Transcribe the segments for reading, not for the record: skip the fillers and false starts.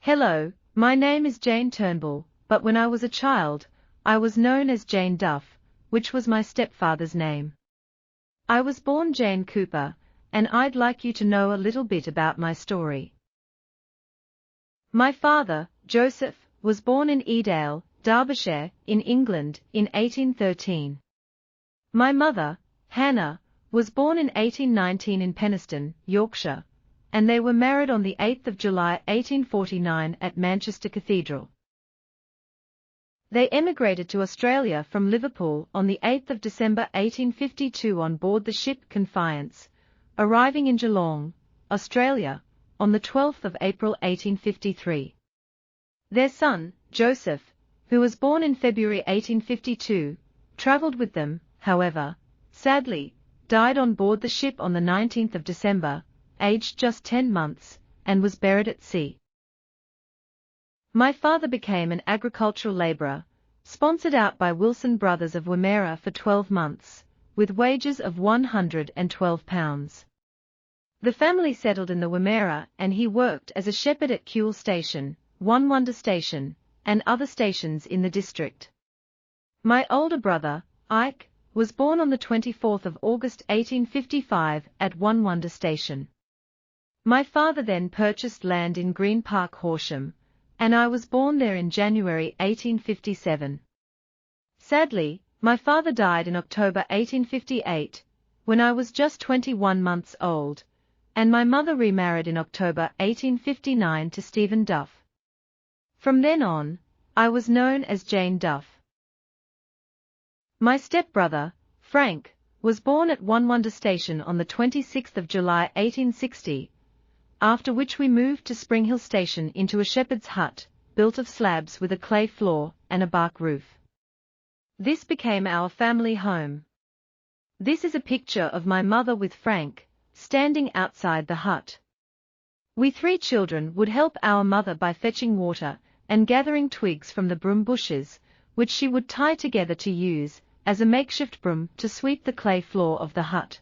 Hello, my name is Jane Turnbull, but when I was a child, I was known as Jane Duff, which was my stepfather's name. I was born Jane Cooper, and I'd like you to know a little bit about my story. My father, Joseph, was born in Edale, Derbyshire, in England, in 1813. My mother, Hannah, was born in 1819 in Penistone, Yorkshire, and they were married on the 8th of July 1849 at Manchester Cathedral. They emigrated to Australia from Liverpool on the 8th of December 1852 on board the ship Confiance, arriving in Geelong, Australia, on the 12th of April 1853. Their son, Joseph, who was born in February 1852, travelled with them, however, sadly, died on board the ship on the 19th of December, aged just 10 months, and was buried at sea. My father became an agricultural labourer, sponsored out by Wilson Brothers of Wimmera for 12 months, with wages of £112. The family settled in the Wimmera and he worked as a shepherd at Kewell Station, Wonwunda Station, and other stations in the district. My older brother, Ike, was born on the 24th of August 1855 at Wonwunda Station. My father then purchased land in Green Park, Horsham, and I was born there in January 1857. Sadly, my father died in October 1858, when I was just 21 months old, and my mother remarried in October 1859 to Stephen Duff. From then on, I was known as Jane Duff. My stepbrother, Frank, was born at Wonwunda Station on the 26th of July 1860, after which we moved to Spring Hill Station into a shepherd's hut, built of slabs with a clay floor and a bark roof. This became our family home. This is a picture of my mother with Frank, standing outside the hut. We 3 children would help our mother by fetching water and gathering twigs from the broom bushes, which she would tie together to use as a makeshift broom to sweep the clay floor of the hut.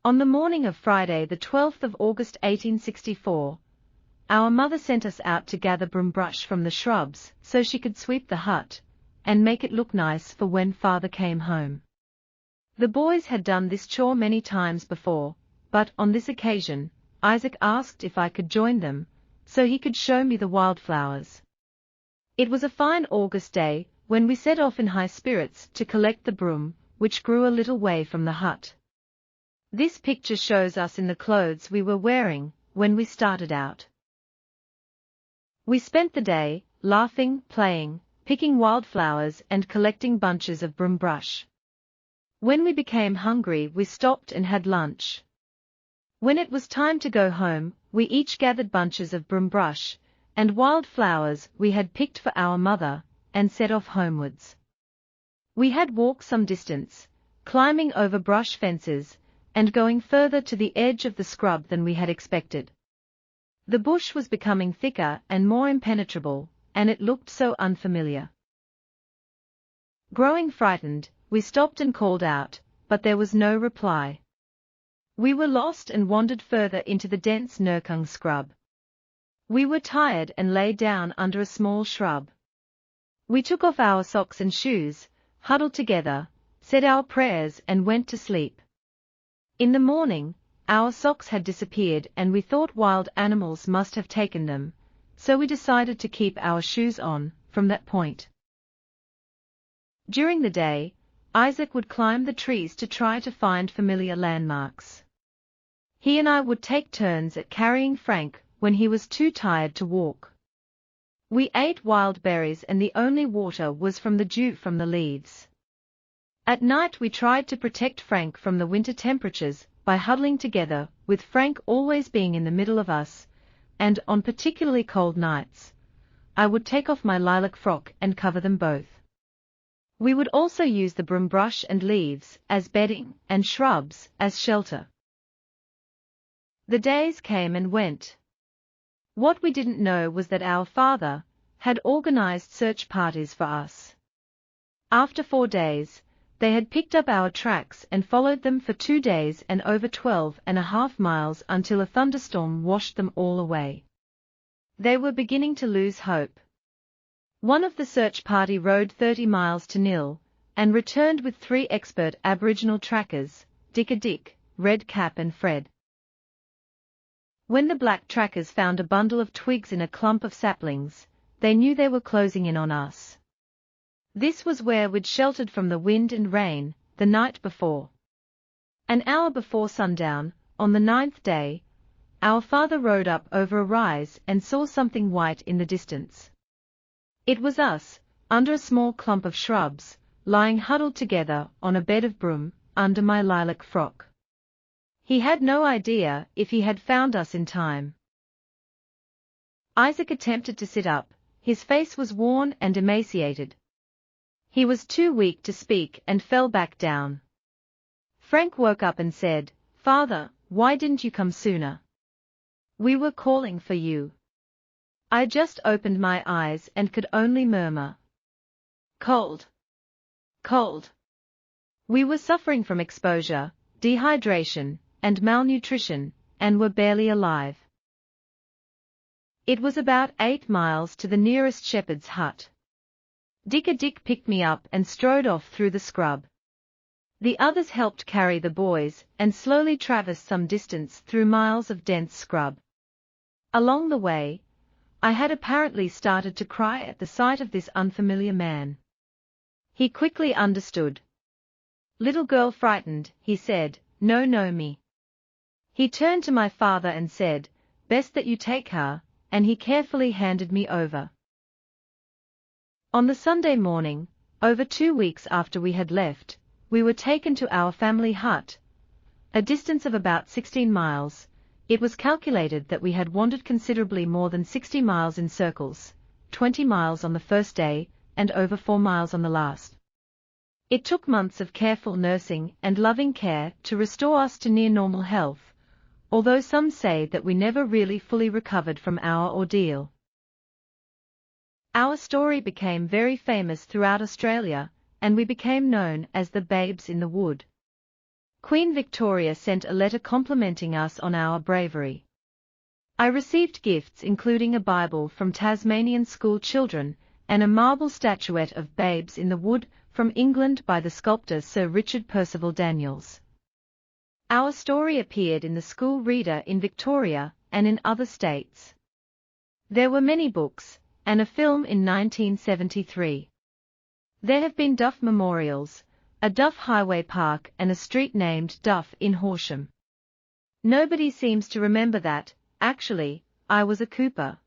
On the morning of Friday the 12th of August 1864, our mother sent us out to gather broom brush from the shrubs so she could sweep the hut and make it look nice for when father came home. The boys had done this chore many times before, but on this occasion, Isaac asked if I could join them, so he could show me the wildflowers. It was a fine August day, when we set off in high spirits to collect the broom, which grew a little way from the hut. This picture shows us in the clothes we were wearing when we started out. We spent the day, laughing, playing, picking wildflowers and collecting bunches of broom brush. When we became hungry we stopped and had lunch. When it was time to go home, we each gathered bunches of broom brush and wildflowers we had picked for our mother, and set off homewards. We had walked some distance, climbing over brush fences, and going further to the edge of the scrub than we had expected. The bush was becoming thicker and more impenetrable, and it looked so unfamiliar. Growing frightened, we stopped and called out, but there was no reply. We were lost and wandered further into the dense Nurkung scrub. We were tired and lay down under a small shrub. We took off our socks and shoes, huddled together, said our prayers and went to sleep. In the morning, our socks had disappeared and we thought wild animals must have taken them, so we decided to keep our shoes on from that point. During the day, Isaac would climb the trees to try to find familiar landmarks. He and I would take turns at carrying Frank when he was too tired to walk. We ate wild berries and the only water was from the dew from the leaves. At night we tried to protect Frank from the winter temperatures by huddling together, with Frank always being in the middle of us, and on particularly cold nights, I would take off my lilac frock and cover them both. We would also use the broom brush and leaves as bedding and shrubs as shelter. The days came and went. What we didn't know was that our father had organized search parties for us. After 4 days, they had picked up our tracks and followed them for 2 days and over 12.5 miles until a thunderstorm washed them all away. They were beginning to lose hope. One of the search party rode 30 miles to Nil, and returned with 3 expert Aboriginal trackers, Dick, Red Cap and Fred. When the black trackers found a bundle of twigs in a clump of saplings, they knew they were closing in on us. This was where we'd sheltered from the wind and rain, the night before. An hour before sundown, on the 9th day, our father rode up over a rise and saw something white in the distance. It was us, under a small clump of shrubs, lying huddled together on a bed of broom, under my lilac frock. He had no idea if he had found us in time. Isaac attempted to sit up, his face was worn and emaciated. He was too weak to speak and fell back down. Frank woke up and said, "Father, why didn't you come sooner? We were calling for you." I just opened my eyes and could only murmur, "Cold. Cold." We were suffering from exposure, dehydration, and malnutrition, and were barely alive. It was about 8 miles to the nearest shepherd's hut. Dick picked me up and strode off through the scrub. The others helped carry the boys and slowly traversed some distance through miles of dense scrub. Along the way, I had apparently started to cry at the sight of this unfamiliar man. He quickly understood. "Little girl frightened," he said, "No me." He turned to my father and said, "Best that you take her," and he carefully handed me over. On the Sunday morning, over 2 weeks after we had left, we were taken to our family hut. A distance of about 16 miles, it was calculated that we had wandered considerably more than 60 miles in circles, 20 miles on the first day, and over 4 miles on the last. It took months of careful nursing and loving care to restore us to near normal health, although some say that we never really fully recovered from our ordeal. Our story became very famous throughout Australia, and we became known as the Babes in the Wood. Queen Victoria sent a letter complimenting us on our bravery. I received gifts including a Bible from Tasmanian school children, and a marble statuette of Babes in the Wood from England by the sculptor Sir Richard Percival Daniels. Our story appeared in the School Reader in Victoria and in other states. There were many books, and a film in 1973. There have been Duff Memorials, a Duff Highway Park and a street named Duff in Horsham. Nobody seems to remember that, actually, I was a Cooper.